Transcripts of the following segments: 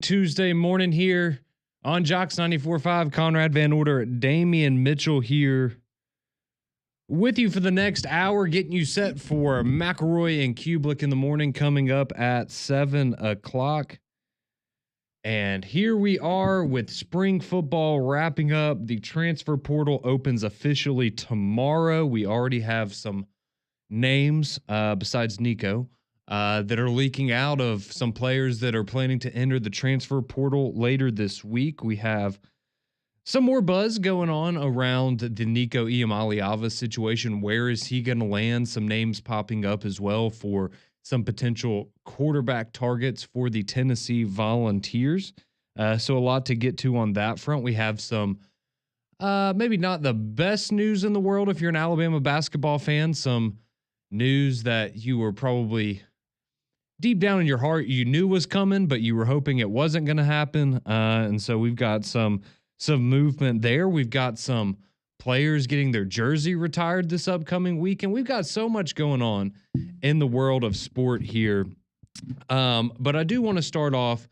Tuesday morning here on JOX 94.5. Conrad Van Order, Damian Mitchell here with you for the next hour, getting you set for McElroy and Kublick in the morning coming up at 7 o'clock. And here we are with spring football wrapping up. The transfer portal opens officially tomorrow. We already have some names besides Nico that are leaking out of some players that are planning to enter the transfer portal later this week. We have some more buzz going on around the Nico Iamaleava situation. Where is he going to land? Some names popping up as well for some potential quarterback targets for the Tennessee Volunteers. So a lot to get to on that front. We have some maybe not the best news in the world if you're an Alabama basketball fan. Some news that you were probably deep down in your heart you knew was coming, but you were hoping it wasn't going to happen. And so we've got some movement there. We've got some players getting their jersey retired this upcoming week, and we've got so much going on in the world of sport here. But I do want to start off,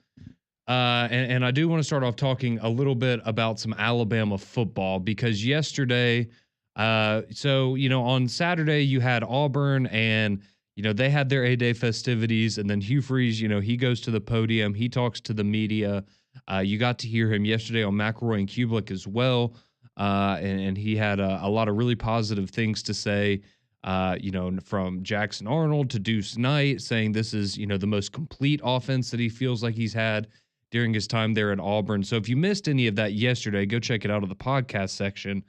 and I do want to start off talking a little bit about some Alabama football, because yesterday, on Saturday you had Auburn, and they had their A-Day festivities, and then Hugh Freeze, he goes to the podium, he talks to the media. You got to hear him yesterday on McElroy and Kublick as well, and he had a lot of really positive things to say, from Jackson Arnold to Deuce Knight, saying this is, the most complete offense that he feels like he's had during his time there at Auburn. So if you missed any of that yesterday, go check it out on the podcast section.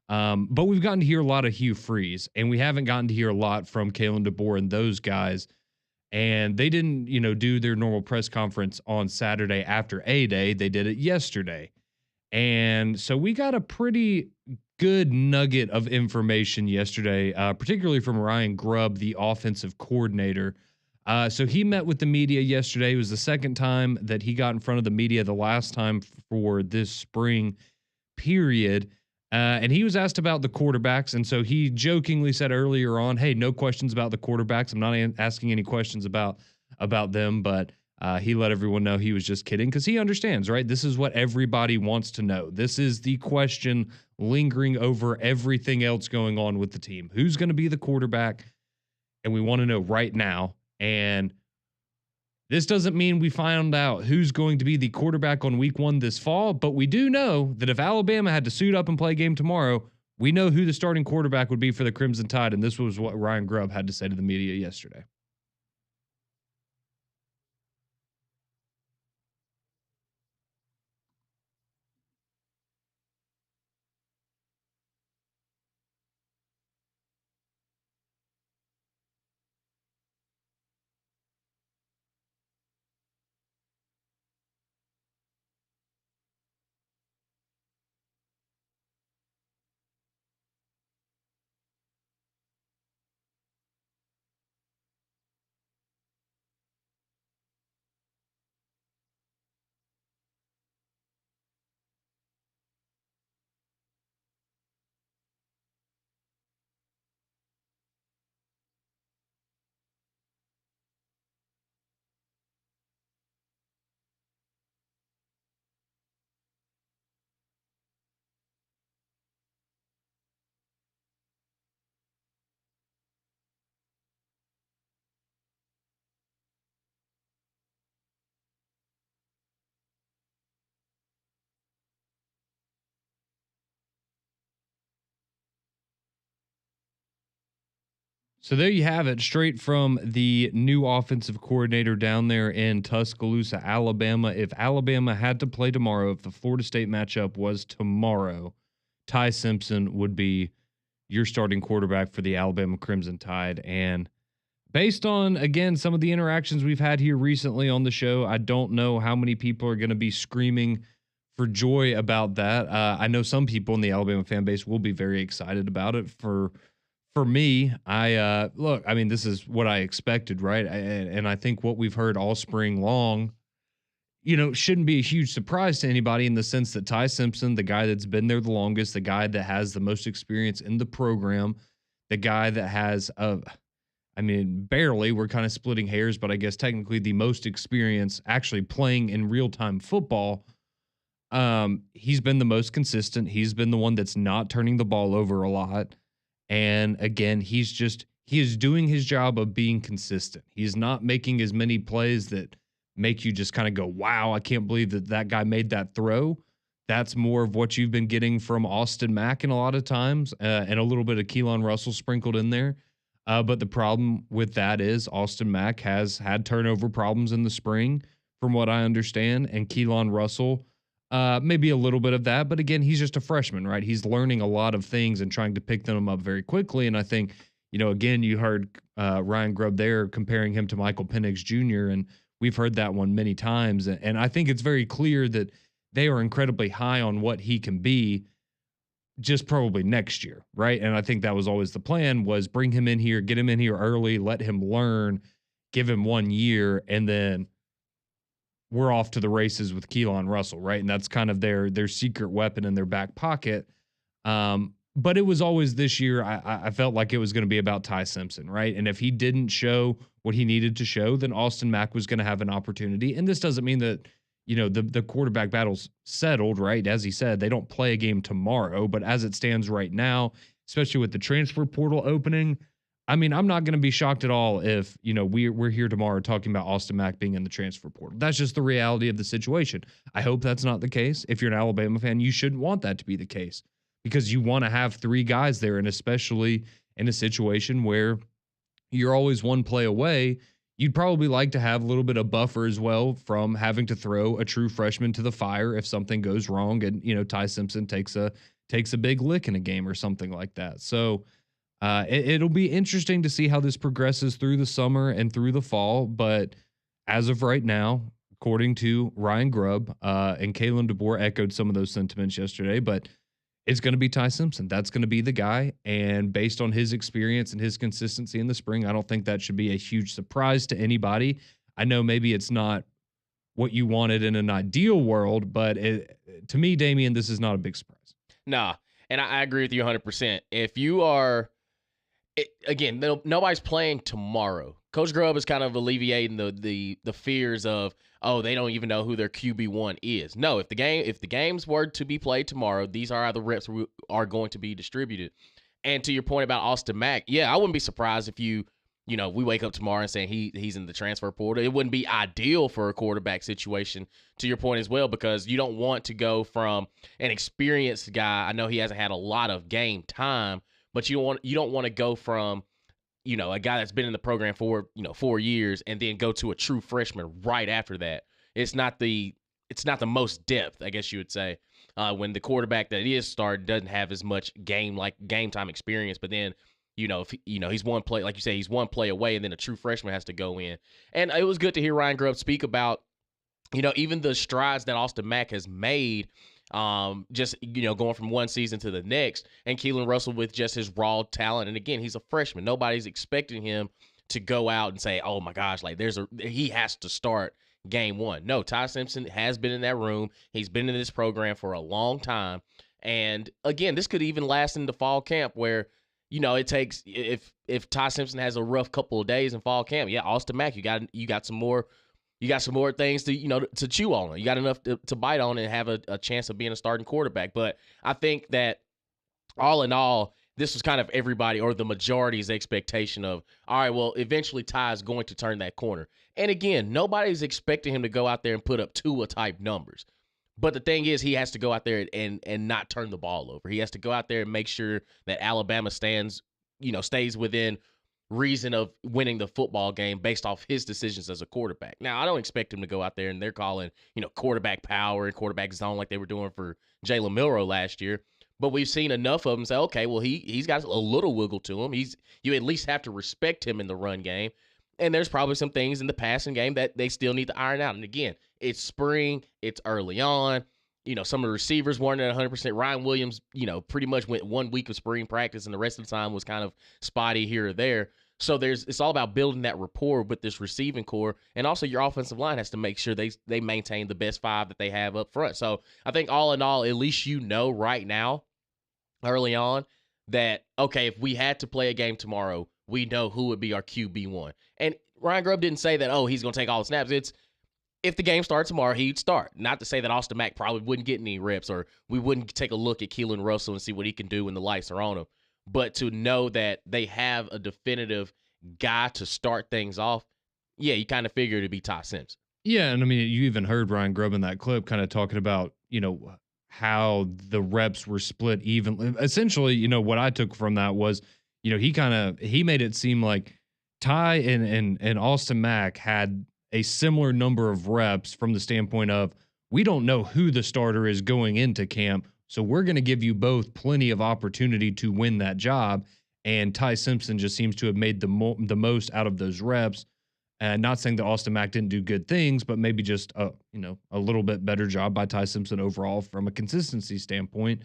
But we've gotten to hear a lot of Hugh Freeze, and we haven't gotten to hear a lot from Kalen DeBoer and those guys. And they didn't, do their normal press conference on Saturday after A-Day. They did it yesterday. And so we got a pretty good nugget of information yesterday, particularly from Ryan Grubb, the offensive coordinator. So he met with the media yesterday. It was the second time that he got in front of the media, the last time for this spring period. And he was asked about the quarterbacks. And so he jokingly said earlier on, hey, no questions about the quarterbacks. I'm not asking any questions about them, but he let everyone know he was just kidding, because he understands, right? This is what everybody wants to know. This is the question lingering over everything else going on with the team. Who's going to be the quarterback? And we want to know right now. And this doesn't mean we found out who's going to be the quarterback on week 1 this fall, but we do know that if Alabama had to suit up and play a game tomorrow, we know who the starting quarterback would be for the Crimson Tide, and this was what Ryan Grubb had to say to the media yesterday. So there you have it, straight from the new offensive coordinator down there in Tuscaloosa, Alabama. If Alabama had to play tomorrow, if the Florida State matchup was tomorrow, Ty Simpson would be your starting quarterback for the Alabama Crimson Tide. And based on, again, some of the interactions we've had here recently on the show, I don't know how many people are going to be screaming for joy about that. I know some people in the Alabama fan base will be very excited about it. For me, look, I mean, this is what I expected, right? And I think what we've heard all spring long, shouldn't be a huge surprise to anybody, in the sense that Ty Simpson, the guy that's been there the longest, the guy that has the most experience in the program, the guy that has I mean, barely. We're kind of splitting hairs, but I guess technically the most experience actually playing in real time football. He's been the most consistent. He's been the one that's not turning the ball over a lot. And again, he is doing his job of being consistent. He's not making as many plays that make you just kind of go, wow, I can't believe that that guy made that throw. That's more of what you've been getting from Austin Mack in a lot of times, and a little bit of Keelan Russell sprinkled in there. But the problem with that is Austin Mack has had turnover problems in the spring, from what I understand, and Keelan Russell, maybe a little bit of that. But again, he's just a freshman, right? He's learning a lot of things and trying to pick them up very quickly. And I think, again, you heard Ryan Grubb there comparing him to Michael Penix Jr., and we've heard that one many times. And I think it's very clear that they are incredibly high on what he can be, just probably next year, right? And I think that was always the plan, was bring him in here, get him in here early, let him learn, give him 1 year, and then we're off to the races with Keelan Russell, right? And that's kind of their secret weapon in their back pocket. But it was always this year, I felt like it was going to be about Ty Simpson, right? And if he didn't show what he needed to show, then Austin Mack was going to have an opportunity. And this doesn't mean that, the quarterback battle's settled, right? As he said, they don't play a game tomorrow, but as it stands right now, especially with the transfer portal opening, I mean, I'm not going to be shocked at all if, we're here tomorrow talking about Austin Mack being in the transfer portal. That's just the reality of the situation. I hope that's not the case. If you're an Alabama fan, you shouldn't want that to be the case, because you want to have 3 guys there, and especially in a situation where you're always one play away, you'd probably like to have a little bit of buffer as well from having to throw a true freshman to the fire if something goes wrong and, Ty Simpson takes a big lick in a game or something like that. So it'll be interesting to see how this progresses through the summer and through the fall. But as of right now, according to Ryan Grubb, and Kalen DeBoer echoed some of those sentiments yesterday, but it's going to be Ty Simpson. That's going to be the guy. And based on his experience and his consistency in the spring, I don't think that should be a huge surprise to anybody. I know maybe it's not what you wanted in an ideal world, but to me, Damian, this is not a big surprise. Nah, and I agree with you 100%. If you are, again, nobody's playing tomorrow. Coach Grubb is kind of alleviating the fears of, oh, they don't even know who their QB1 is. No, if the games were to be played tomorrow, these are how the reps are going to be distributed. And to your point about Austin Mack, yeah, I wouldn't be surprised if we wake up tomorrow and saying he's in the transfer portal. It wouldn't be ideal for a quarterback situation, to your point as well, because you don't want to go from an experienced guy. I know he hasn't had a lot of game time, but you don't want to go from a guy that's been in the program for 4 years and then go to a true freshman right after that. It's not the most depth, I guess you would say, when the quarterback that is starting doesn't have as much game time experience. But then if he's one play, like you say, he's one play away, and then a true freshman has to go in. And it was good to hear Ryan Grubb speak about even the strides that Austin Mack has made. Just going from one season to the next, and Keelan Russell with just his raw talent. And again, he's a freshman. Nobody's expecting him to go out and say, oh my gosh, like he has to start game one. No, Ty Simpson has been in that room. He's been in this program for a long time. And again, this could even last into fall camp, where it takes, if Ty Simpson has a rough couple of days in fall camp, yeah, Austin Mack, you got some more things to chew on. You got enough to bite on and have a chance of being a starting quarterback. But I think that all in all, this was kind of everybody, or the majority's expectation of, all right, well, eventually Ty is going to turn that corner. And again, nobody's expecting him to go out there and put up Tua-type numbers. But the thing is, he has to go out there and not turn the ball over. He has to go out there and make sure that Alabama stays within reason of winning the football game based off his decisions as a quarterback. Now, I don't expect him to go out there and they're calling, quarterback power and quarterback zone like they were doing for Jalen Milroe last year. But we've seen enough of him say, okay, well, he's got a little wiggle to him. You at least have to respect him in the run game. And there's probably some things in the passing game that they still need to iron out. And again, it's spring, it's early on. Some of the receivers weren't at 100%. Ryan Williams, pretty much went 1 week of spring practice, and the rest of the time was kind of spotty here or there. So it's all about building that rapport with this receiving core, and also your offensive line has to make sure they maintain the best 5 that they have up front. So I think all in all, at least right now, early on, that, okay, if we had to play a game tomorrow, we know who would be our QB1. And Ryan Grubb didn't say that, oh, he's going to take all the snaps. It's if the game starts tomorrow, he'd start. Not to say that Austin Mack probably wouldn't get any reps or we wouldn't take a look at Keelan Russell and see what he can do when the lights are on him. But to know that they have a definitive guy to start things off, yeah, you kind of figure it'd be Ty Simpson. Yeah, and I mean, you even heard Ryan Grubb in that clip kind of talking about, how the reps were split evenly. Essentially, what I took from that was, he made it seem like Ty and Austin Mack had a similar number of reps from the standpoint of we don't know who the starter is going into camp, so we're going to give you both plenty of opportunity to win that job. And Ty Simpson just seems to have made the most out of those reps. And not saying that Austin Mack didn't do good things, but maybe just a little bit better job by Ty Simpson overall from a consistency standpoint.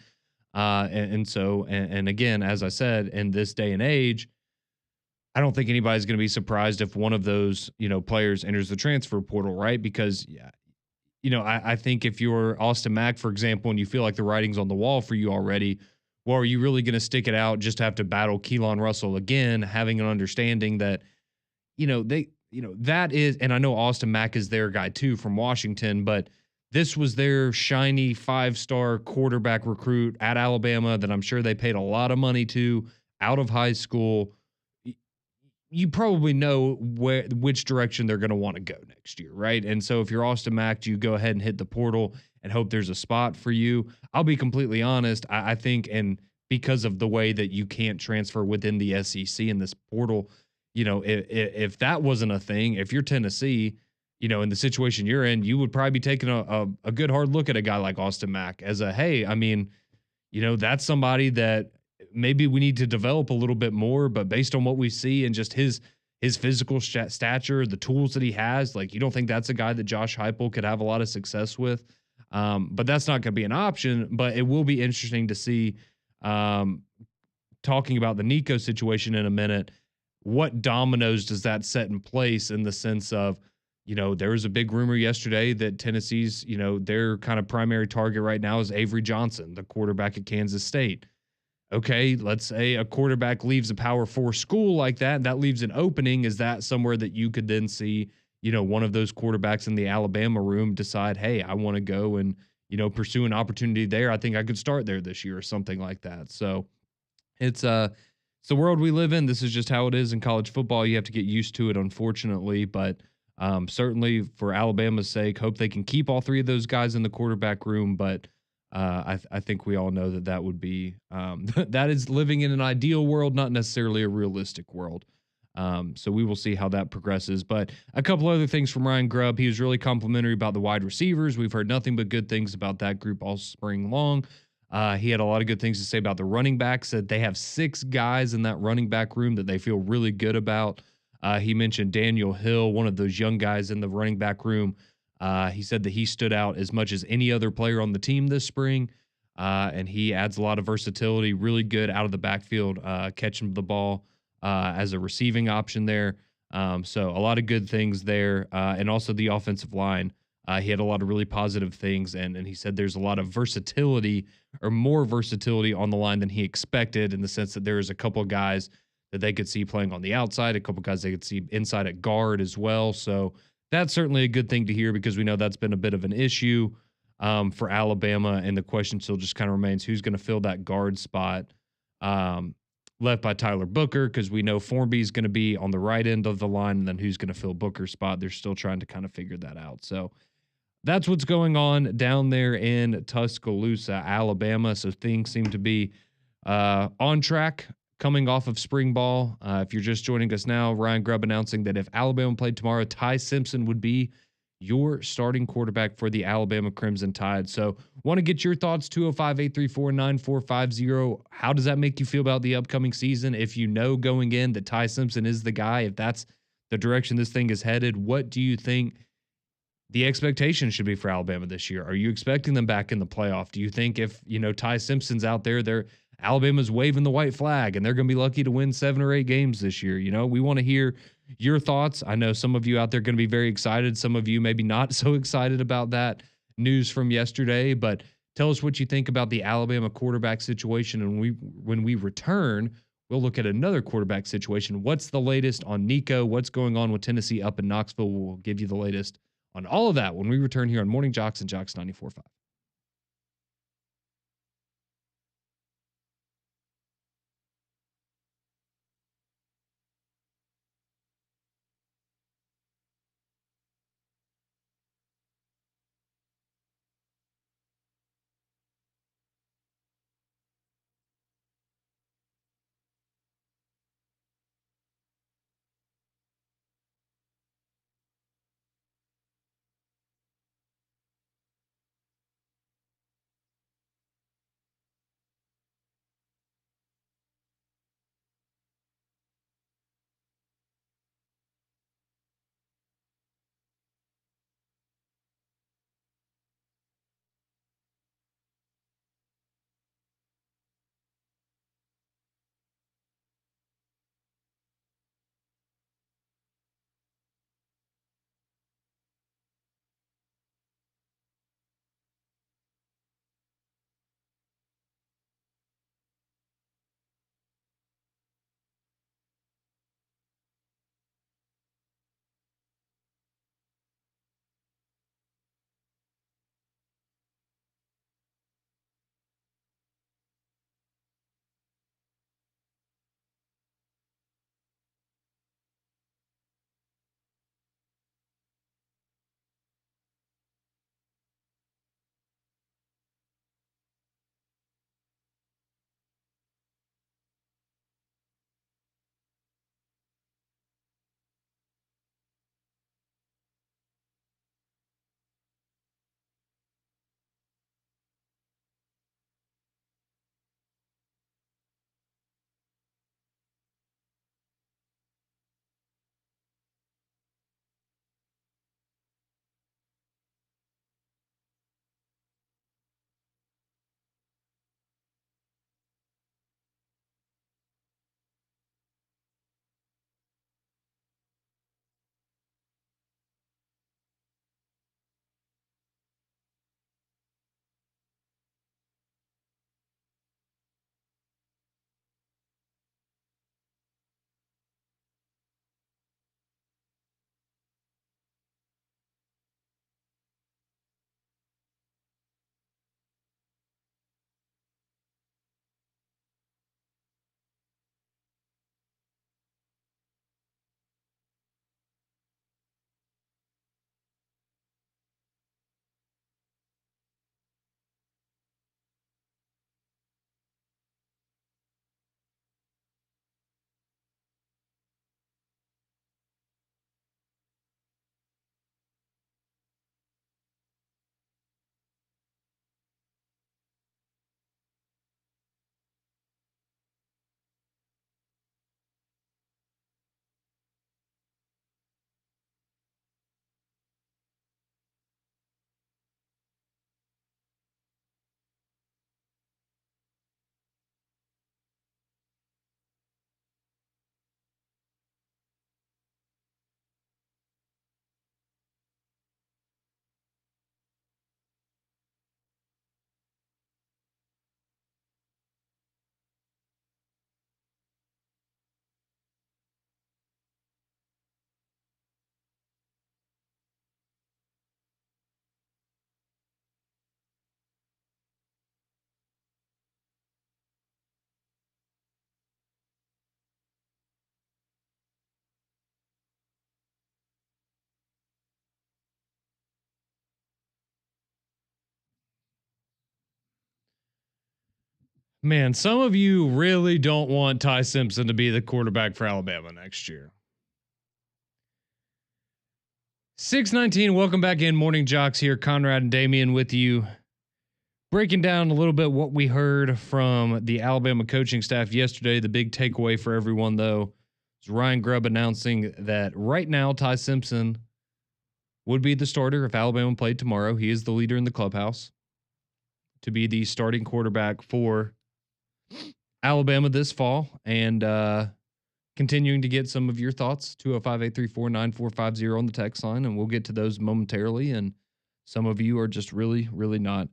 And again, as I said, in this day and age, I don't think anybody's going to be surprised if one of those, players enters the transfer portal, right? Because, I think if you're Austin Mack, for example, and you feel like the writing's on the wall for you already, well, are you really going to stick it out just to have to battle Keelan Russell again, having an understanding that, that is, and I know Austin Mack is their guy too from Washington, but this was their shiny 5-star quarterback recruit at Alabama that I'm sure they paid a lot of money to out of high school. You probably know which direction they're going to want to go next year, right? And so if you're Austin Mack, do you go ahead and hit the portal and hope there's a spot for you? I'll be completely honest. I think, and because of the way that you can't transfer within the SEC in this portal, if that wasn't a thing, if you're Tennessee, in the situation you're in, you would probably be taking a good hard look at a guy like Austin Mack as hey, I mean, that's somebody that maybe we need to develop a little bit more, but based on what we see and just his physical stature, the tools that he has, like, you don't think that's a guy that Josh Heupel could have a lot of success with. But that's not going to be an option, but it will be interesting to see, talking about the Nico situation in a minute, what dominoes does that set in place in the sense of, there was a big rumor yesterday that Tennessee's, their kind of primary target right now is Avery Johnson, the quarterback at Kansas State. Okay, let's say a quarterback leaves a Power 4 school like that, and that leaves an opening. Is that somewhere that you could then see, one of those quarterbacks in the Alabama room decide, hey, I want to go and, pursue an opportunity there. I think I could start there this year or something like that. So it's the world we live in. This is just how it is in college football. You have to get used to it, unfortunately. But certainly for Alabama's sake, hope they can keep all three of those guys in the quarterback room. But I think we all know that would be that is living in an ideal world, not necessarily a realistic world. So we will see how that progresses. But a couple other things from Ryan Grubb. He was really complimentary about the wide receivers. We've heard nothing but good things about that group all spring long. He had a lot of good things to say about the running backs, that they have 6 guys in that running back room that they feel really good about. He mentioned Daniel Hill, one of those young guys in the running back room. He said that he stood out as much as any other player on the team this spring, and he adds a lot of versatility, really good out of the backfield, catching the ball as a receiving option there. So a lot of good things there, and also the offensive line. He had a lot of really positive things, and he said there's a lot of versatility, or more versatility on the line than he expected, in the sense that there's a couple of guys that they could see playing on the outside, a couple of guys they could see inside at guard as well. So that's certainly a good thing to hear, because we know that's been a bit of an issue for Alabama, and the question still just kind of remains, who's going to fill that guard spot left by Tyler Booker, because we know Formby is going to be on the right end of the line, and then who's going to fill Booker's spot. They're still trying to kind of figure that out. So that's what's going on down there in Tuscaloosa, Alabama. So things seem to be on track coming off of spring ball. If you're just joining us now, Ryan Grubb announcing that if Alabama played tomorrow, Ty Simpson would be your starting quarterback for the Alabama Crimson Tide. So want to get your thoughts, 205-834-9450. How does that make you feel about the upcoming season? If you know going in that Ty Simpson is the guy, if that's the direction this thing is headed, what do you think the expectation should be for Alabama this year? Are you expecting them back in the playoff? Do you think if, Ty Simpson's out there, Alabama's waving the white flag and they're going to be lucky to win 7 or 8 games this year? We want to hear your thoughts. I know some of you out there are going to be very excited. Some of you maybe not so excited about that news from yesterday, but tell us what you think about the Alabama quarterback situation. And when we return, We'll look at another quarterback situation. What's the latest on Nico? What's going on with Tennessee up in Knoxville? We'll give you the latest on all of that when we return here on Morning JOX and JOX 94.5. Man, some of you really don't want Ty Simpson to be the quarterback for Alabama next year. 619, welcome back in. Morning JOX here. Conrad and Damian with you. Breaking down a little bit what we heard from the Alabama coaching staff yesterday. The big takeaway for everyone, though, is Ryan Grubb announcing that right now Ty Simpson would be the starter if Alabama played tomorrow. He is the leader in the clubhouse to be the starting quarterback for Alabama this fall. And continuing to get some of your thoughts, 205-834-9450 on the text line, and we'll get to those momentarily. And some of you are just really, really not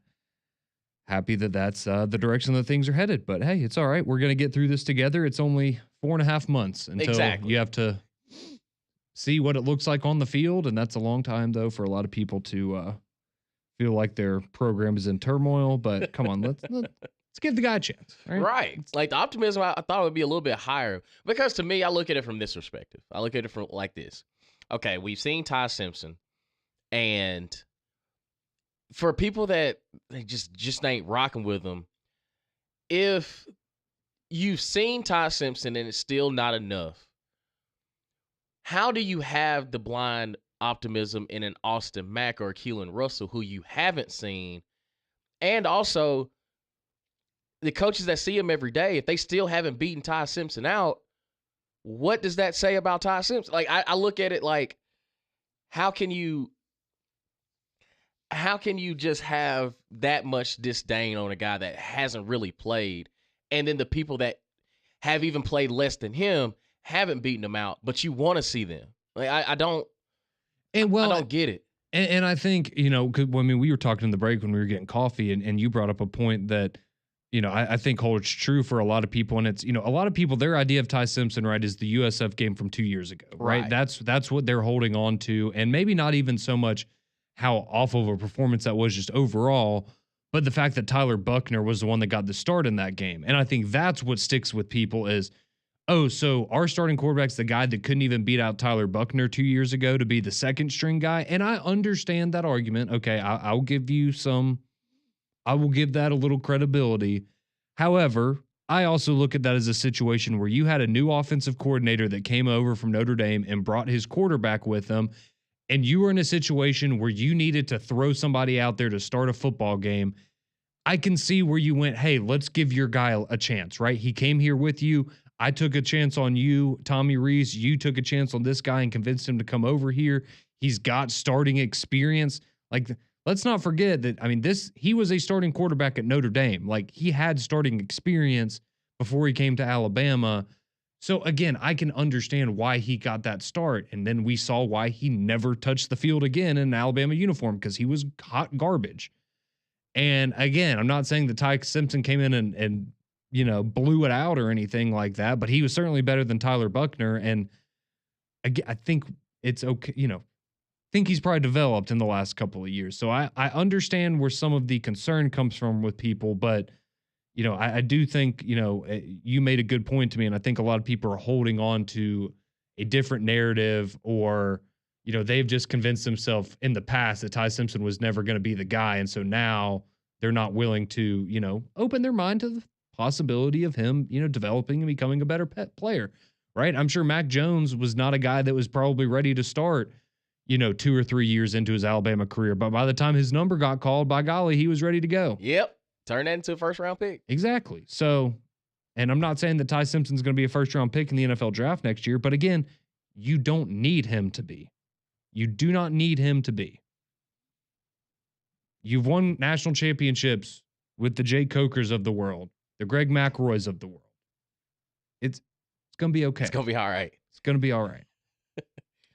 happy that that's the direction that things are headed. But hey, it's all right. We're going to get through this together. It's only 4.5 months until you have to see what it looks like on the field. And that's a long time, though, for a lot of people to feel like their program is in turmoil. But come on, let's give the guy a chance. Right. Like the optimism, I thought would be a little bit higher because to me, I look at it from this perspective. I look at it from like this. Okay, we've seen Ty Simpson, and for people that they just ain't rocking with him, if you've seen Ty Simpson and it's still not enough, how do you have the blind optimism in an Austin Mack or a Keelan Russell who you haven't seen? And also, the coaches that see him every day, if they still haven't beaten Ty Simpson out, what does that say about Ty Simpson? Like, I look at it like, how can you just have that much disdain on a guy that hasn't really played, and then the people that have even played less than him haven't beaten him out, but you want to see them? Like, I don't get it. And I think, you know, we were talking in the break when we were getting coffee, and you brought up a point that, you know, I think holds true for a lot of people. And it's, you know, a lot of people, their idea of Ty Simpson, right, is the USF game from 2 years ago, right? That's what they're holding on to. And maybe not even so much how awful of a performance that was just overall, but the fact that Tyler Buckner was the one that got the start in that game. And I think that's what sticks with people is, oh, so our starting quarterback's the guy that couldn't even beat out Tyler Buckner 2 years ago to be the second string guy. And I understand that argument. Okay, I will give that a little credibility. However, I also look at that as a situation where you had a new offensive coordinator that came over from Notre Dame and brought his quarterback with him, and you were in a situation where you needed to throw somebody out there to start a football game. I can see where you went, hey, let's give your guy a chance, right? He came here with you. I took a chance on you, Tommy Rees. You took a chance on this guy and convinced him to come over here. He's got starting experience. Like, let's not forget that, I mean, he was a starting quarterback at Notre Dame. Like, he had starting experience before he came to Alabama. So, again, I can understand why he got that start. And then we saw why he never touched the field again in an Alabama uniform, because he was hot garbage. And, again, I'm not saying that Ty Simpson came in and you know, blew it out or anything like that, but he was certainly better than Tyler Buckner. And I think it's okay, you know, think he's probably developed in the last couple of years. So I understand where some of the concern comes from with people, but, you know, I do think, you know, you made a good point to me, and I think a lot of people are holding on to a different narrative, or, you know, they've just convinced themselves in the past that Ty Simpson was never going to be the guy, and so now they're not willing to, you know, open their mind to the possibility of him, you know, developing and becoming a better player, right? I'm sure Mac Jones was not a guy that was probably ready to start, you know, 2 or 3 years into his Alabama career. But by the time his number got called, by golly, he was ready to go. Yep. Turn that into a first-round pick. Exactly. So, and I'm not saying that Ty Simpson's going to be a first-round pick in the NFL draft next year, but again, you don't need him to be. You do not need him to be. You've won national championships with the Jay Cokers of the world, the Greg McElroys of the world. It's going to be okay. It's going to be all right. It's going to be all right.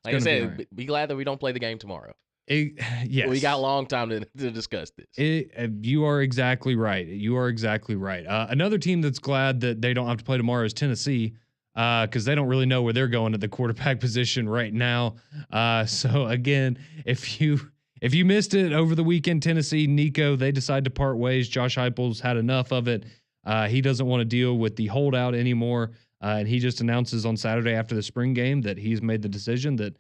Like I said, right. Be glad that we don't play the game tomorrow. Yes. We got a long time to discuss this. You are exactly right. You are exactly right. Another team that's glad that they don't have to play tomorrow is Tennessee, because they don't really know where they're going at the quarterback position right now. So, again, if you missed it over the weekend, Tennessee, Nico, they decide to part ways. Josh Heupel's had enough of it. He doesn't want to deal with the holdout anymore. And he just announces on Saturday after the spring game that he's made the decision that,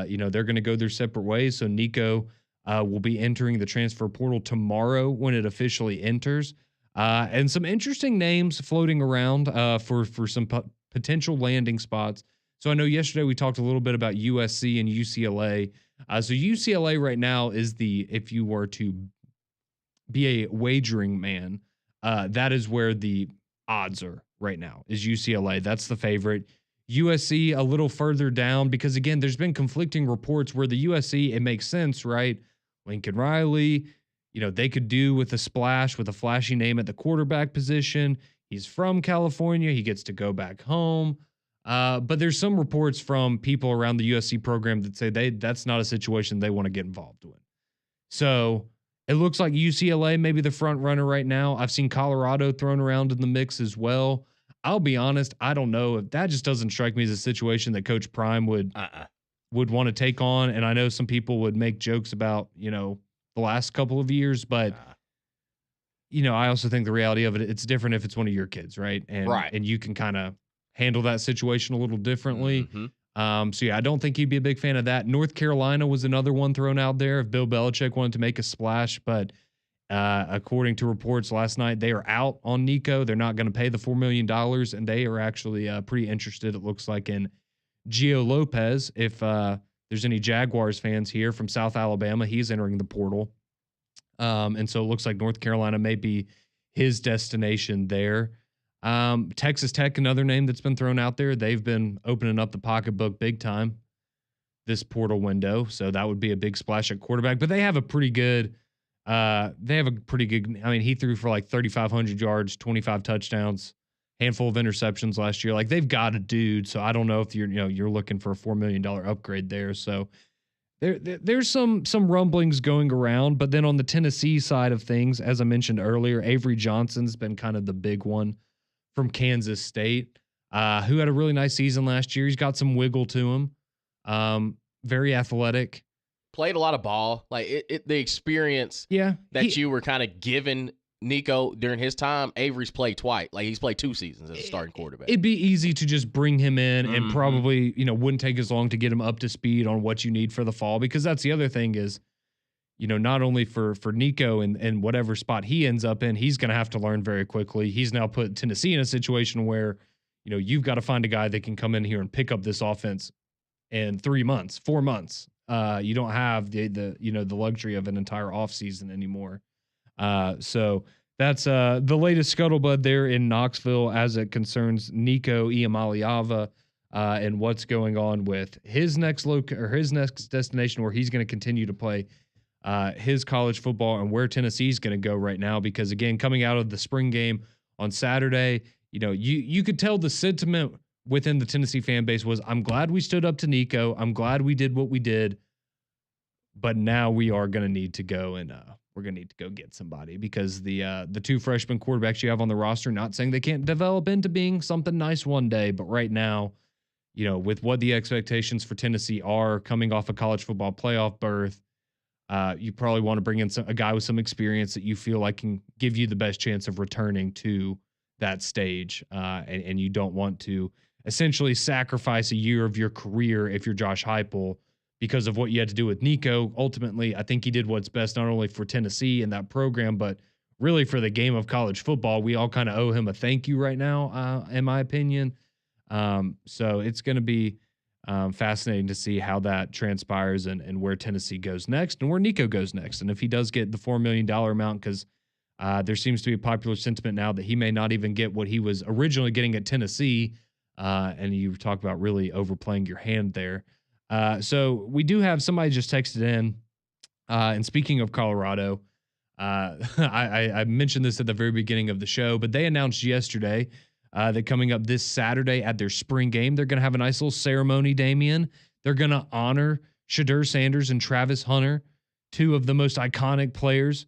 you know, they're going to go their separate ways. So Nico will be entering the transfer portal tomorrow when it officially enters. And some interesting names floating around for some potential landing spots. So I know yesterday we talked a little bit about USC and UCLA. So UCLA right now is if you were to be a wagering man, that is where the odds are right now, is UCLA. That's the favorite. USC a little further down, because again, there's been conflicting reports where the USC, it makes sense, right? Lincoln Riley, you know, they could do with a splash, with a flashy name at the quarterback position. He's from California. He gets to go back home. But there's some reports from people around the USC program that say that's not a situation they want to get involved with. So It looks like UCLA may be the front runner right now. I've seen Colorado thrown around in the mix as well. I'll be honest, I don't know if that just doesn't strike me as a situation that Coach Prime would want to take on. And I know some people would make jokes about, the last couple of years, but I also think the reality of it, it's different if it's one of your kids, right? And you can kind of handle that situation a little differently. So yeah, I don't think he'd be a big fan of that. North Carolina was another one thrown out there if Bill Belichick wanted to make a splash, but according to reports last night, they are out on Nico. They're not going to pay the $4 million, and they are actually pretty interested, it looks like, in Gio Lopez. If there's any Jaguars fans here from South Alabama, he's entering the portal. And so it looks like North Carolina may be his destination there. Texas Tech, another name that's been thrown out there. They've been opening up the pocketbook big time this portal window. So that would be a big splash at quarterback, but they have a pretty good, I mean, he threw for like 3,500 yards, 25 touchdowns, handful of interceptions last year. Like, they've got a dude. So I don't know if you're looking for a $4 million upgrade there. So there's some rumblings going around, but then on the Tennessee side of things, as I mentioned earlier, Avery Johnson's been kind of the big one from Kansas State, who had a really nice season last year. He's got some wiggle to him. Very athletic. Played a lot of ball. Like the experience that you were kind of given Nico during his time, Avery's played twice. Like, he's played 2 seasons as a starting quarterback. It'd be easy to just bring him in and probably, wouldn't take as long to get him up to speed on what you need for the fall, because that's the other thing is, not only for Nico and whatever spot he ends up in, he's going to have to learn very quickly. He's now put Tennessee in a situation where, you've got to find a guy that can come in here and pick up this offense in 3 months, 4 months. You don't have the luxury of an entire offseason anymore. So that's the latest scuttlebutt there in Knoxville as it concerns Nico Iamaleava and what's going on with his next destination where he's going to continue to play his college football, and where Tennessee's going to go right now. Because again, coming out of the spring game on Saturday, you could tell the sentiment within the Tennessee fan base was, I'm glad we stood up to Nico. I'm glad we did what we did, but now we are going to need to go and we're going to need to go get somebody, because the 2 freshman quarterbacks you have on the roster, not saying they can't develop into being something nice one day, but right now, with what the expectations for Tennessee are coming off a college football playoff berth, you probably want to bring in a guy with some experience that you feel like can give you the best chance of returning to that stage. And you don't want to essentially sacrifice a year of your career if you're Josh Heupel because of what you had to do with Nico. Ultimately, I think he did what's best, not only for Tennessee and that program, but really for the game of college football. We all kind of owe him a thank you right now, in my opinion. So it's going to be fascinating to see how that transpires and where Tennessee goes next and where Nico goes next. And if he does get the $4 million amount, because there seems to be a popular sentiment now that he may not even get what he was originally getting at Tennessee. And you talk about really overplaying your hand there. So we do have somebody just texted in. And speaking of Colorado, I mentioned this at the very beginning of the show, but they announced yesterday that coming up this Saturday at their spring game, they're going to have a nice little ceremony, Damian. They're going to honor Shedeur Sanders and Travis Hunter, 2 of the most iconic players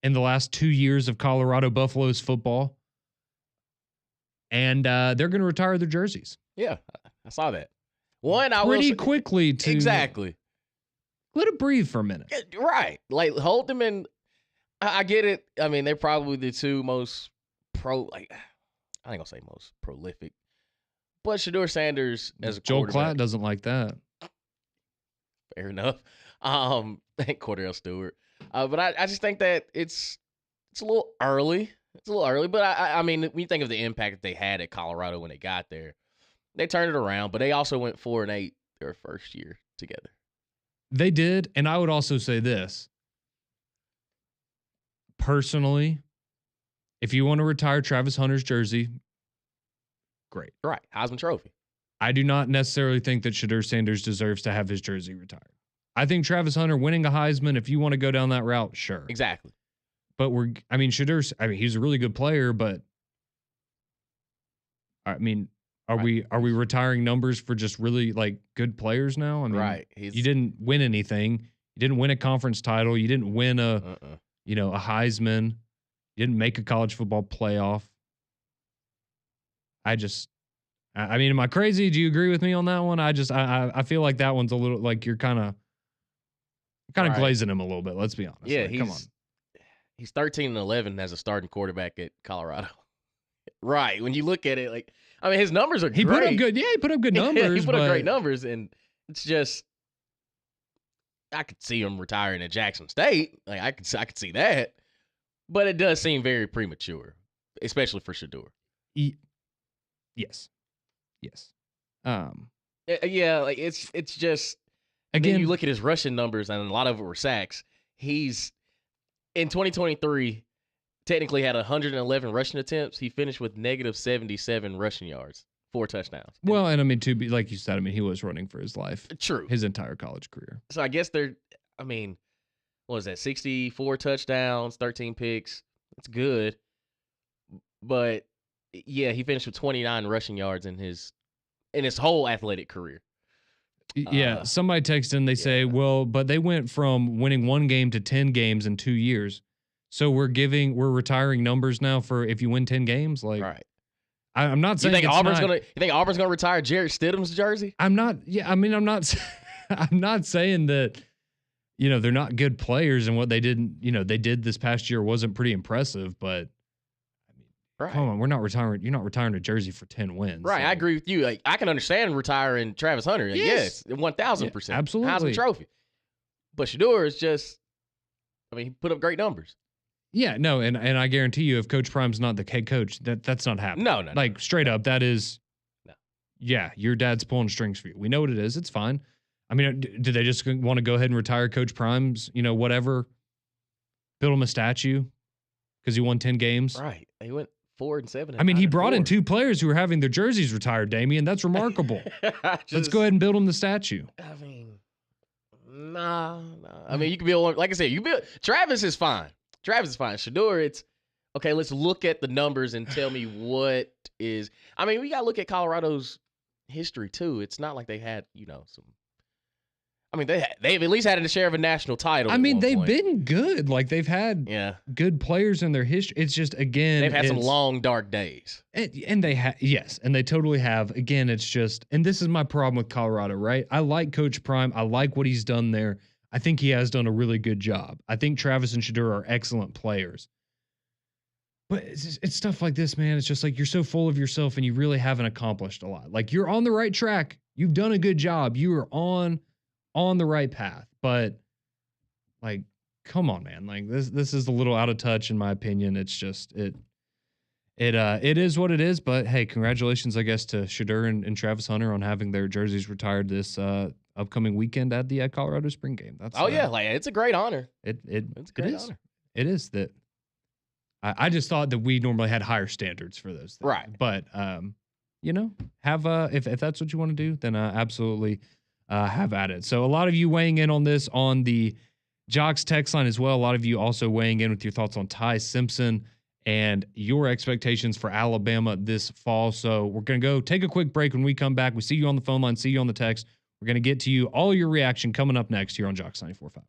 in the last 2 years of Colorado Buffaloes football. And they're going to retire their jerseys. Yeah, I saw that. Pretty quickly to exactly let it breathe for a minute. Right. Like, hold them in. I get it. I mean, they're probably the 2 most I ain't gonna say most prolific, but Shedeur Sanders as a Joel quarterback. Klatt doesn't like that. Fair enough. And Cordell Stewart. But I just think that it's a little early. It's a little early, but I mean, when you think of the impact that they had at Colorado when they got there, they turned it around, but they also went 4-8 their first year together. They did, and I would also say this. Personally, if you want to retire Travis Hunter's jersey, great. Right. Heisman Trophy. I do not necessarily think that Shedeur Sanders deserves to have his jersey retired. I think Travis Hunter winning a Heisman, if you want to go down that route, sure. Exactly. But he's a really good player, but I mean, are we retiring numbers for just really like good players now? I mean, right. You didn't win anything. You didn't win a conference title. You didn't win a a Heisman. Didn't make a college football playoff. I mean, am I crazy? Do you agree with me on that one? I feel like that one's a little like you're kind of Right. glazing him a little bit. Let's be honest. Yeah, Like, come on. he's 13-11 as a starting quarterback at Colorado. Right. When you look at it, like, I mean, his numbers are He great. put up good. Yeah, he put up good numbers. He put up great but- numbers, and it's just I could see him retiring at Jackson State. Like I could see that, but it does seem very premature, especially for Shedeur. Yes. Yeah, like it's just Again, then you look at his rushing numbers, and a lot of it were sacks. He's in 2023 technically had 111 rushing attempts. He finished with negative 77 rushing yards, 4 touchdowns. well, and I mean, to be like you said, I mean, he was running for his life True. his entire college career. So I guess I mean, what was that? 64 touchdowns, 13 picks. That's good. But yeah, he finished with 29 rushing yards in his whole athletic career. Yeah, somebody texted and they say, well, but they went from winning 1 game to 10 games in 2 years. So we're retiring numbers now for if you win 10 games. Like, right. I'm not saying you think Auburn's gonna retire Jarrett Stidham's jersey? I'm not. Yeah, I mean, I'm not. I'm not saying that. They're not good players, and what they did this past year wasn't pretty impressive. But I mean, right. Come on, we're not retiring. You're not retiring a jersey for 10 wins. Right, so. I agree with you. Like, I can understand retiring Travis Hunter. Like, yes, 1,000%, absolutely, Heisman Trophy. But Shedeur is just, I mean, he put up great numbers. Yeah, no, and I guarantee you, if Coach Prime's not the head coach, that's not happening. No. Like straight up, that is. No. Yeah, your dad's pulling strings for you. We know what it is. It's fine. I mean, do they just want to go ahead and retire Coach Prime's, whatever, build him a statue because he won 10 games? Right. He went 4-7. I mean, he brought in 2 players who were having their jerseys retired, Damian. That's remarkable. Let's go ahead and build him the statue. I mean, nah. I mean, you can build, like I said, Travis is fine. Shedeur, it's, okay, let's look at the numbers and tell me what is, I mean, we got to look at Colorado's history too. It's not like they had, some, I mean, they've at least had a share of a national title. I mean, they've been good. Like, they've had good players in their history. It's just, again, they've had some long, dark days. And they have, yes, and they totally have. Again, it's just, and this is my problem with Colorado, right? I like Coach Prime. I like what he's done there. I think he has done a really good job. I think Travis and Shedeur are excellent players. But it's stuff like this, man. It's just like you're so full of yourself and you really haven't accomplished a lot. Like, you're on the right track. You've done a good job. You are on the right path. But, like, come on, man. Like, this is a little out of touch in my opinion. It's just it is what it is. But hey, congratulations, I guess, to Shedeur and Travis Hunter on having their jerseys retired this upcoming weekend at the Colorado Spring Game. That's like, it's a great honor. It's a great honor. It is that. I just thought that we normally had higher standards for those things. Right. But have if that's what you want to do, then absolutely have at it. So a lot of you weighing in on this on the Jocks text line as well. A lot of you also weighing in with your thoughts on Ty Simpson and your expectations for Alabama this fall. So we're going to go take a quick break. When we come back, we see you on the phone line, see you on the text. We're going to get to you, all your reaction coming up next here on Jocks 94.5.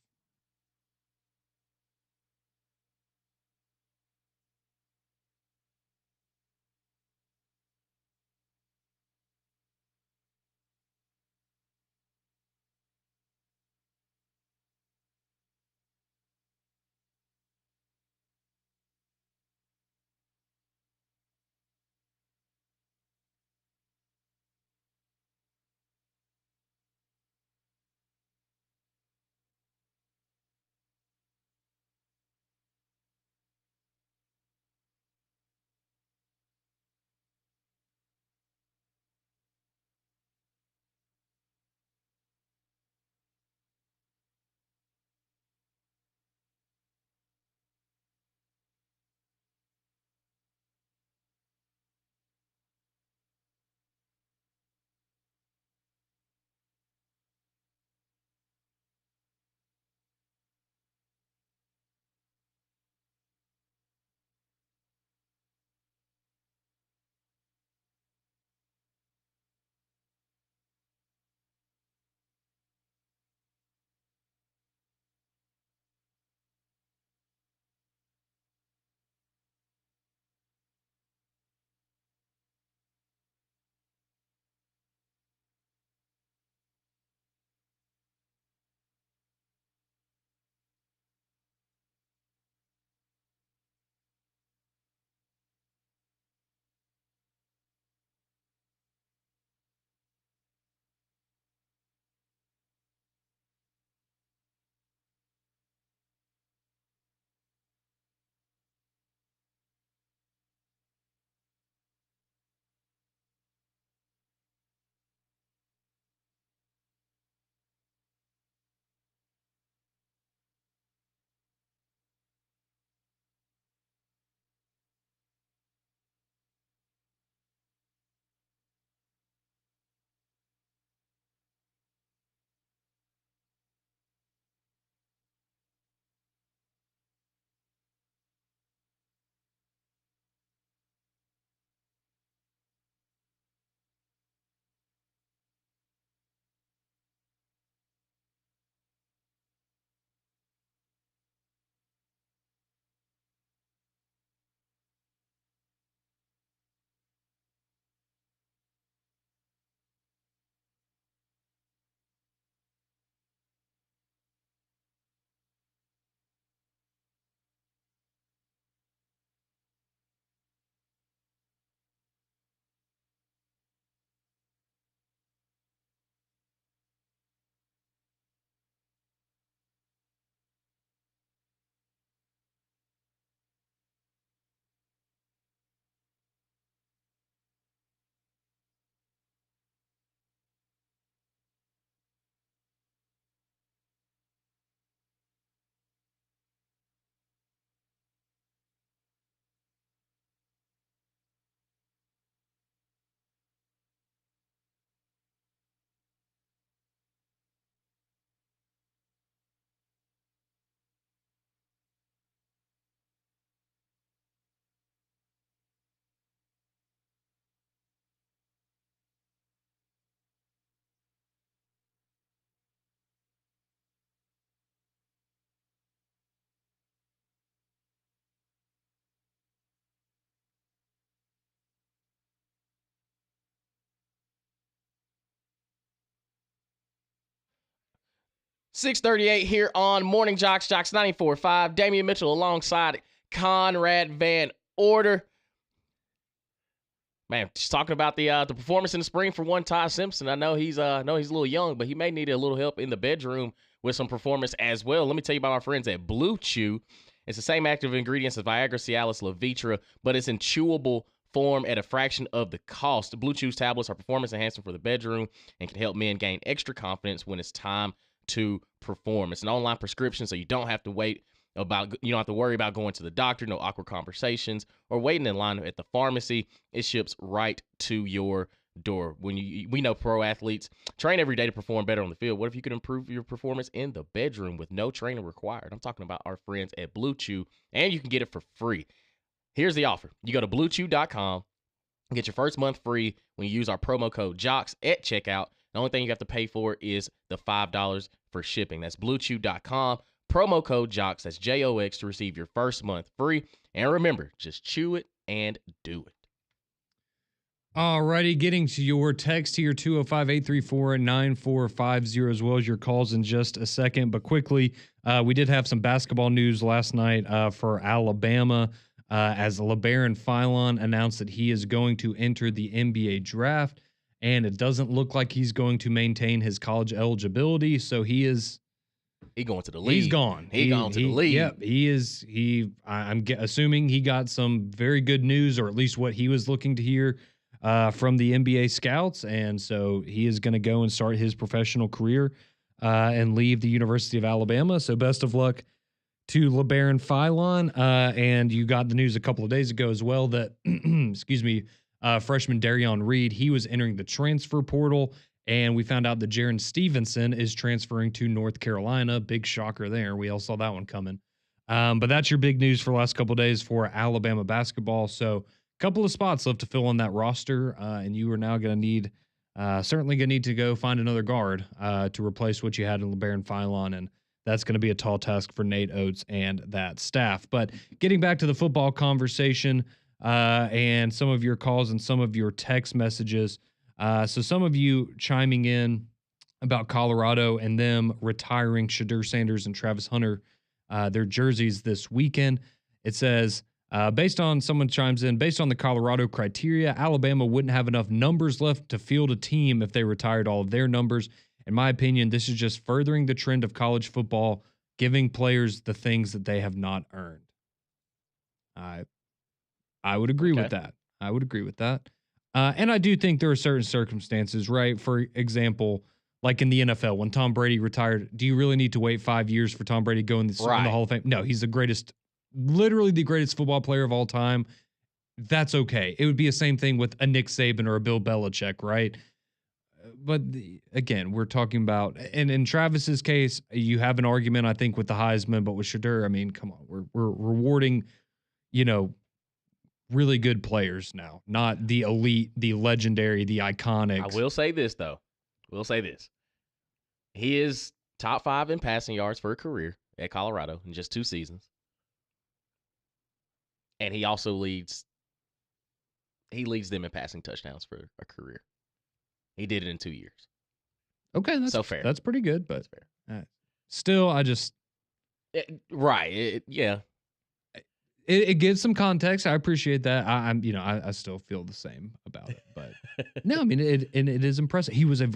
6:38 here on Morning JOX, JOX 94.5. Damian Mitchell alongside Conrad Van Order. Man, just talking about the performance in the spring for one Ty Simpson. I know he's a little young, but he may need a little help in the bedroom with some performance as well. Let me tell you about my friends at Blue Chew. It's the same active ingredients as Viagra, Cialis, Levitra, but it's in chewable form at a fraction of the cost. The Blue Chew's tablets are performance enhancing for the bedroom and can help men gain extra confidence when it's time to perform. It's an online prescription, so you don't have to worry about going to the doctor, no awkward conversations, or waiting in line at the pharmacy. It ships right to your door. We know pro athletes train every day to perform better on the field. What if you could improve your performance in the bedroom with no training required? I'm talking about our friends at Blue Chew, and you can get it for free. Here's the offer. You go to bluechew.com and get your first month free when you use our promo code JOX at checkout. The only thing you have to pay for is the $5 for shipping. That's bluechew.com. Promo code JOX, that's JOX, to receive your first month free. And remember, just chew it and do it. Alrighty, getting to your text here, 205-834-9450, as well as your calls in just a second. But quickly, we did have some basketball news last night for Alabama, as LeBaron Philon announced that he is going to enter the NBA draft, and it doesn't look like he's going to maintain his college eligibility, so he going to the league. He's gone. He gone to the league. Yep, he is. I'm assuming he got some very good news, or at least what he was looking to hear from the NBA scouts, and so he is going to go and start his professional career and leave the University of Alabama. So best of luck to LeBaron Philon. And you got the news a couple of days ago as well that, freshman Darion Reed, he was entering the transfer portal, and we found out that Jaron Stevenson is transferring to North Carolina. Big shocker there. We all saw that one coming. But that's your big news for the last couple of days for Alabama basketball. So couple of spots left to fill on that roster, and you are now going to need, certainly going to need to go find another guard to replace what you had in LeBaron Philon, and that's going to be a tall task for Nate Oates and that staff. But getting back to the football conversation and some of your calls and some of your text messages, so some of you chiming in about Colorado and them retiring Shadur Sanders and Travis Hunter, their jerseys this weekend. It says, based on the Colorado criteria, Alabama wouldn't have enough numbers left to field a team if they retired all of their numbers. In my opinion, this is just furthering the trend of college football, giving players the things that they have not earned. I would agree with that. I would agree with that. And I do think there are certain circumstances, right? For example, like in the NFL, when Tom Brady retired, do you really need to wait 5 years for Tom Brady to go in the Hall of Fame? No, he's literally the greatest football player of all time. That's okay. It would be the same thing with a Nick Saban or a Bill Belichick, right? But again, we're talking about, and in Travis's case, you have an argument, I think, with the Heisman, but with Shadur, I mean, come on, we're rewarding, really good players now, not the elite, the legendary, the iconic. I will say this, though. He is top 5 in passing yards for a career at Colorado in just 2 seasons. And he also leads them in passing touchdowns for a career. He did it in 2 years. Okay, that's so fair. That's pretty good, but fair. Still, I just yeah. It gives some context. I appreciate that. I still feel the same about it, but no, I mean it is impressive. He was a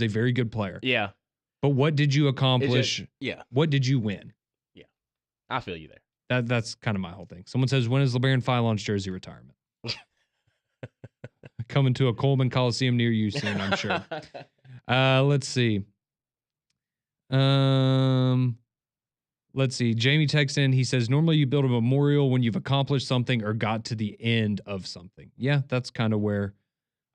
very good player. Yeah. But what did you accomplish? Yeah. What did you win? Yeah. I feel you there. That's kind of my whole thing. Someone says, when is LeBaron Philon's jersey retirement? Coming to a Coleman Coliseum near you soon, I'm sure. Let's see. Jamie texts in. He says, normally you build a memorial when you've accomplished something or got to the end of something. Yeah, that's kind of where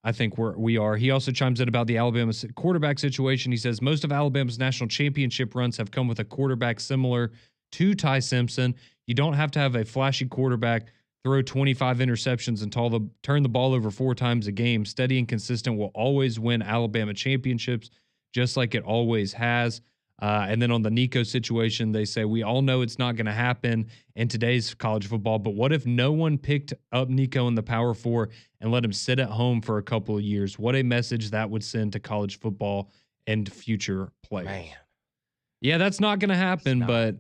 I think we are. He also chimes in about the Alabama quarterback situation. He says, most of Alabama's national championship runs have come with a quarterback similar to Ty Simpson. You don't have to have a flashy quarterback throw 25 interceptions and turn the ball over 4 times a game. Steady and consistent will always win Alabama championships, just like it always has. And then on the Nico situation, they say, we all know it's not going to happen in today's college football, but what if no one picked up Nico in the Power 4 and let him sit at home for a couple of years? What a message that would send to college football and future players. Man. Yeah, that's not going to happen. But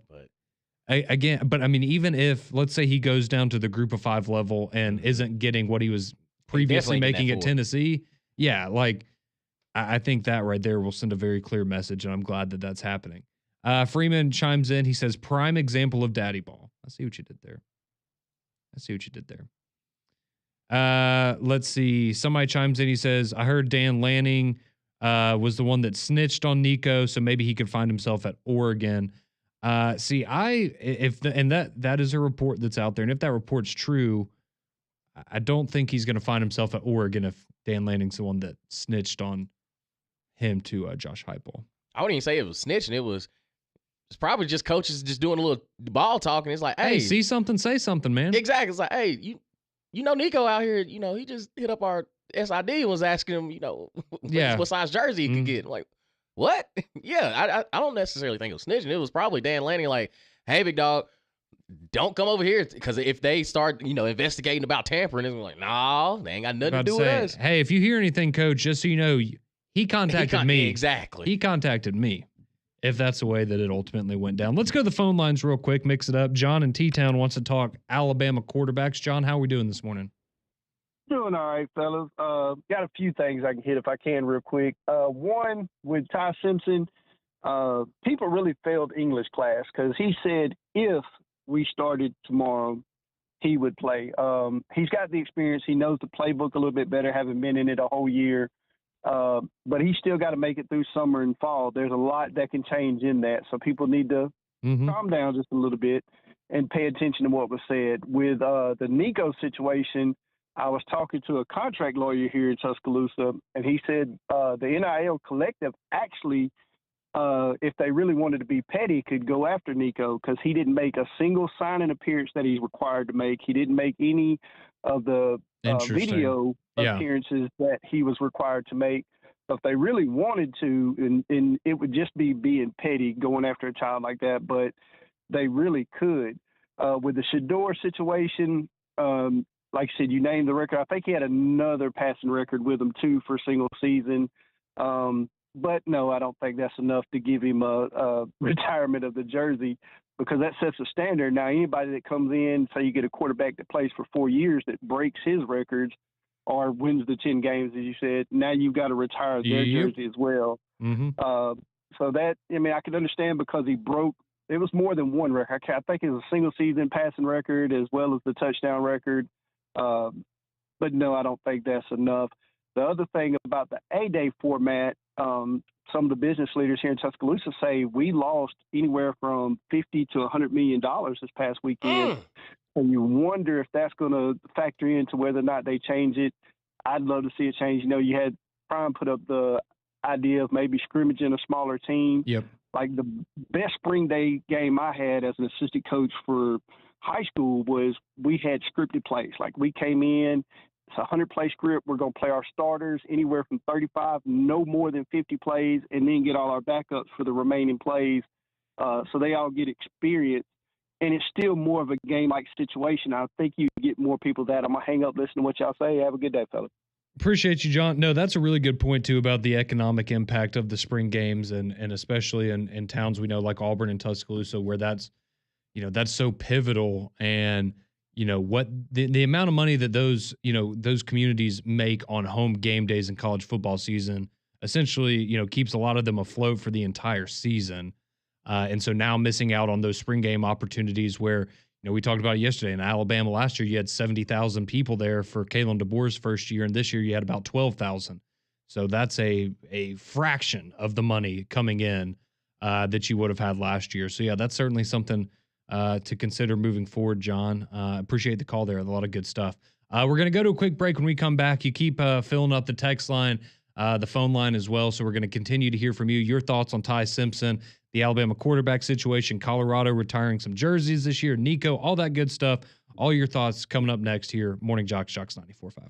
I mean, even if, let's say he goes down to the group of 5 level and isn't getting what he was previously making at Tennessee, yeah, like I think that right there will send a very clear message, and I'm glad that that's happening. Freeman chimes in. He says, prime example of daddy ball. I see what you did there. Let's see. Somebody chimes in. He says, I heard Dan Lanning was the one that snitched on Nico, so maybe he could find himself at Oregon. That is a report that's out there, and if that report's true, I don't think he's going to find himself at Oregon if Dan Lanning's the one that snitched on him to Josh Heupel. I wouldn't even say it was snitching. It's probably just coaches just doing a little ball talking. It's like, hey, see something, say something, man. Exactly. It's like, hey, you know Nico out here, he just hit up our SID and was asking him, what size jersey he could get. I'm like, what? Yeah, I don't necessarily think it was snitching. It was probably Dan Lanning like, hey, big dog, don't come over here, because if they start, investigating about tampering, it's like, nah, they ain't got nothing to do with us. Hey, if you hear anything, coach, just so you know, he contacted me. Exactly. He contacted me. If that's the way that it ultimately went down. Let's go to the phone lines real quick, mix it up. John in T-Town wants to talk Alabama quarterbacks. John, how are we doing this morning? Doing all right, fellas. Got a few things I can hit if I can real quick. One, with Ty Simpson, people really failed English class because he said if we started tomorrow, he would play. He's got the experience. He knows the playbook a little bit better, having been in it a whole year. But he's still got to make it through summer and fall. There's a lot that can change in that. So people need to calm down just a little bit and pay attention to what was said. With the Nico situation, I was talking to a contract lawyer here in Tuscaloosa, and he said the NIL collective actually, if they really wanted to be petty, could go after Nico because he didn't make a single signing appearance that he's required to make. He didn't make any of the video appearances that he was required to make. So if they really wanted to, and it would just be being petty going after a child like that, but they really could. With the Shador situation, like I said, you named the record. I think he had another passing record with him too for single season. But no, I don't think that's enough to give him a retirement of the jersey, because that sets a standard. Now, anybody that comes in, say you get a quarterback that plays for 4 years that breaks his records or wins the 10 games, as you said, now you've got to retire their jersey as well. So that, I can understand, because he broke, it was more than one record. I think it was a single season passing record as well as the touchdown record. But no, I don't think that's enough. The other thing about the A-Day format, some of the business leaders here in Tuscaloosa say we lost anywhere from $50 to $100 million this past weekend. And you wonder if that's going to factor into whether or not they change it. I'd love to see it change. You had Prime put up the idea of maybe scrimmaging a smaller team. Yep. Like the best spring day game I had as an assistant coach for high school was we had scripted plays. Like we came in, it's a 100-play script. We're going to play our starters anywhere from 35, no more than 50 plays, and then get all our backups for the remaining plays. So they all get experience. And it's still more of a game-like situation. I think you get more people that. I'm going to hang up, listen to what y'all say. Have a good day, fellas. Appreciate you, John. No, that's a really good point, too, about the economic impact of the spring games, and especially in towns we know like Auburn and Tuscaloosa, where that's so pivotal. And, what the amount of money that those communities make on home game days in college football season essentially, keeps a lot of them afloat for the entire season. And so now missing out on those spring game opportunities where, we talked about it yesterday in Alabama last year, you had 70,000 people there for Kalen DeBoer's first year. And this year you had about 12,000. So that's a fraction of the money coming in that you would have had last year. So yeah, that's certainly something to consider moving forward, John. Appreciate the call there. A lot of good stuff. We're going to go to a quick break. When we come back, you keep filling up the text line, the phone line as well. So we're going to continue to hear from you, your thoughts on Ty Simpson, the Alabama quarterback situation, Colorado retiring some jerseys this year, Nico, all that good stuff. All your thoughts coming up next here. Morning JOX, JOX 94.5.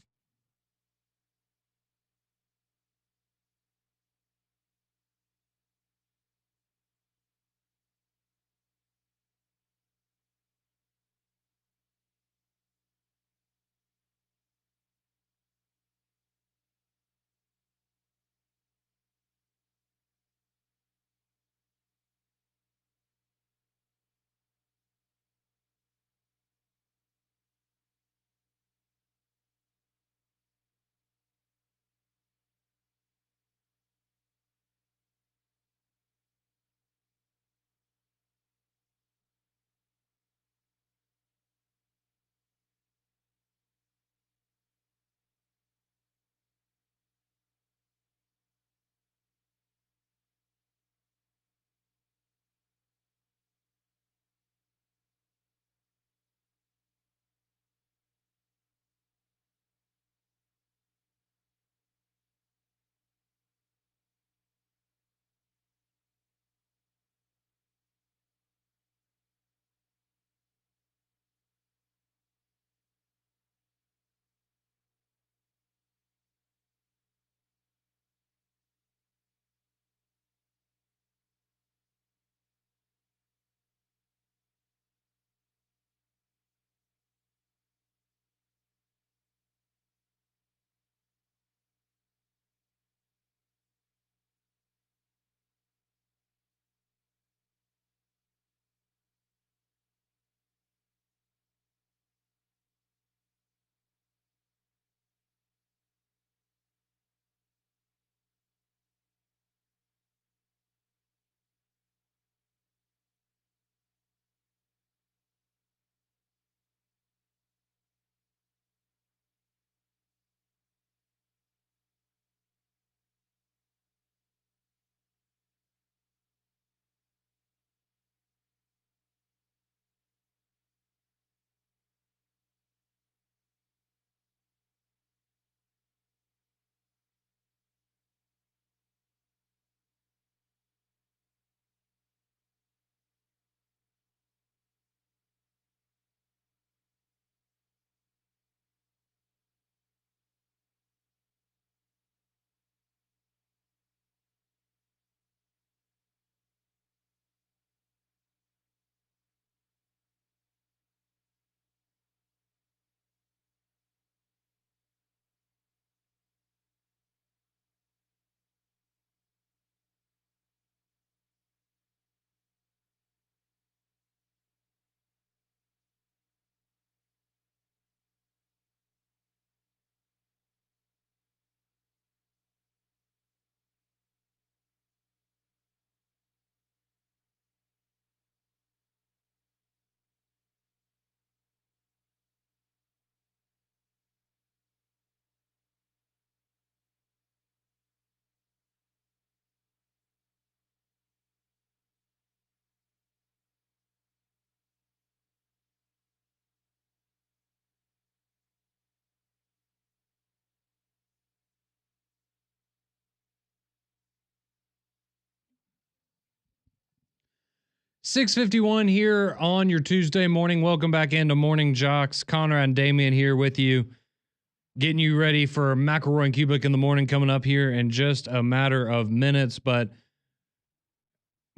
6:51 here on your Tuesday morning. Welcome back into Morning JOX. Conrad and Damian here with you, getting you ready for McElroy and Kubik in the morning coming up here in just a matter of minutes. But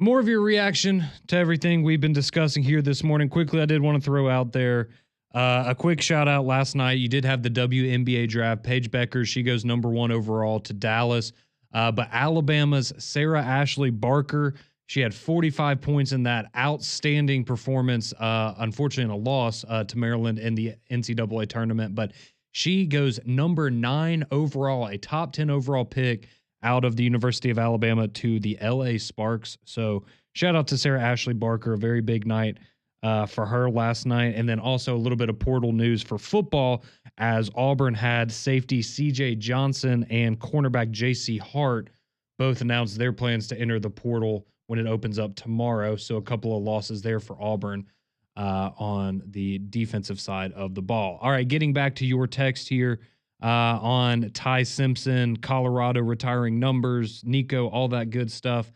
more of your reaction to everything we've been discussing here this morning. Quickly, I did want to throw out there a quick shout out last night. You did have the WNBA draft. Paige Becker, she goes number 1 overall to Dallas. But Alabama's Sarah Ashley Barker, she had 45 points in that outstanding performance, unfortunately in a loss to Maryland in the NCAA tournament. But she goes number 9 overall, a top 10 overall pick out of the University of Alabama to the LA Sparks. So shout out to Sarah Ashley Barker, a very big night for her last night. And then also a little bit of portal news for football as Auburn had safety CJ Johnson and cornerback JC Hart both announced their plans to enter the portal when it opens up tomorrow. So a couple of losses there for Auburn on the defensive side of the ball. All right, getting back to your text here on Ty Simpson, Colorado retiring numbers, Nico, all that good stuff.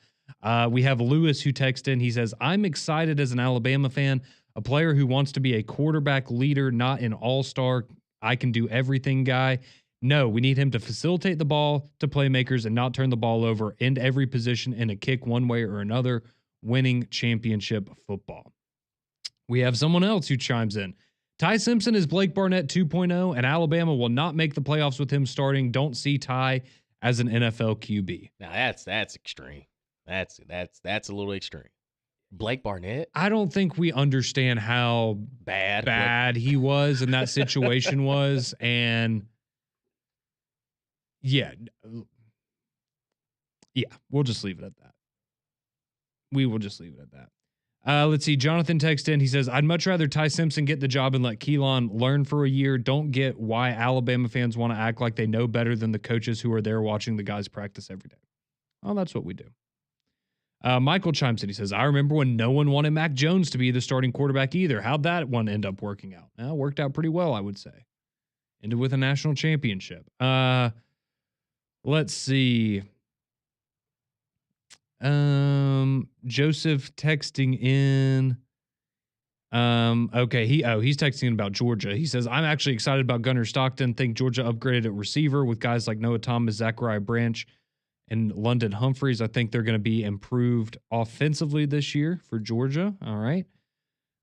We have Lewis who texted in. He says, I'm excited as an Alabama fan, a player who wants to be a quarterback leader, not an all-star, I can do everything guy. No, we need him to facilitate the ball to playmakers and not turn the ball over, end every position in a kick one way or another, winning championship football. We have someone else who chimes in. Ty Simpson is Blake Barnett 2.0, and Alabama will not make the playoffs with him starting. Don't see Ty as an NFL QB. Now that's extreme. That's a little extreme. Blake Barnett? I don't think we understand how bad he was and that situation was. And yeah, we'll just leave it at that. We will just leave it at that. Let's see. Jonathan texted in. He says, I'd much rather Ty Simpson get the job and let Keelan learn for a year. Don't get why Alabama fans want to act like they know better than the coaches who are there watching the guys practice every day. Well, that's what we do. Michael chimes in. He says, I remember when no one wanted Mac Jones to be the starting quarterback either. How'd that one end up working out? Well, it worked out pretty well, I would say. Ended with a national championship. Let's see. Joseph texting in. Okay, he's texting about Georgia. He says, I'm actually excited about Gunnar Stockton. Think Georgia upgraded at receiver with guys like Noah Thomas, Zachariah Branch, and London Humphreys. I think they're going to be improved offensively this year for Georgia. All right.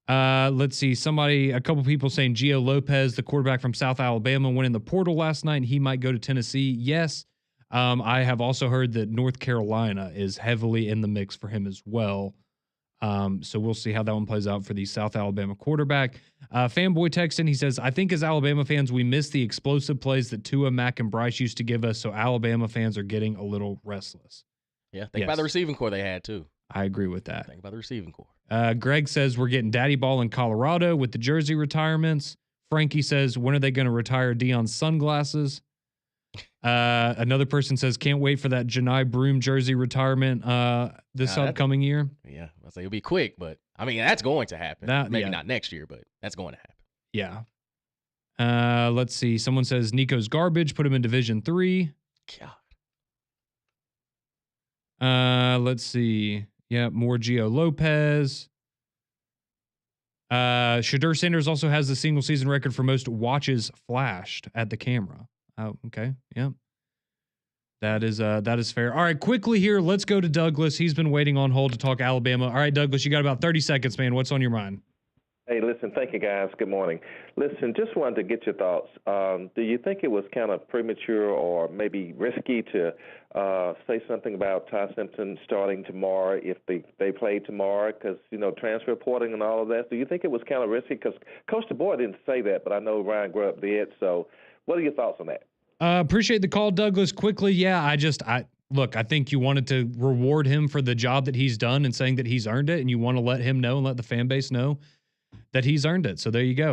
Let's see. A couple people saying Gio Lopez, the quarterback from South Alabama, went in the portal last night and he might go to Tennessee. Yes. I have also heard that North Carolina is heavily in the mix for him as well. So we'll see how that one plays out for the South Alabama quarterback. Fanboy texting, he says, I think as Alabama fans, we miss the explosive plays that Tua, Mac, and Bryce used to give us, so Alabama fans are getting a little restless. Yeah, think about the receiving core they had, too. I agree with that. Think about the receiving core. Greg says, we're getting daddy ball in Colorado with the jersey retirements. Frankie says, when are they going to retire Deion's sunglasses? Another person says, can't wait for that Janai Broom jersey retirement this upcoming year. Yeah, I'll say it'll be quick, but I mean, that's going to happen. Maybe not next year, but that's going to happen. Yeah. Let's see. Someone says Nico's garbage. Put him in Division 3. God. Let's see. Yeah, more Gio Lopez. Shadur Sanders also has the single season record for most watches flashed at the camera. Oh, okay. Yeah. That is fair. All right, quickly here, let's go to Douglas. He's been waiting on hold to talk Alabama. All right, Douglas, you got about 30 seconds, man. What's on your mind? Hey, listen, thank you, guys. Good morning. Listen, just wanted to get your thoughts. Do you think it was kind of premature or maybe risky to say something about Ty Simpson starting tomorrow if they play tomorrow? Because, transfer reporting and all of that. Do you think it was kind of risky? Because Coach DeBoer didn't say that, but I know Ryan Grubb did. So what are your thoughts on that? Appreciate the call, Douglas. Quickly, yeah, I think you wanted to reward him for the job that he's done and saying that he's earned it, and you want to let him know and let the fan base know that he's earned it. So there you go.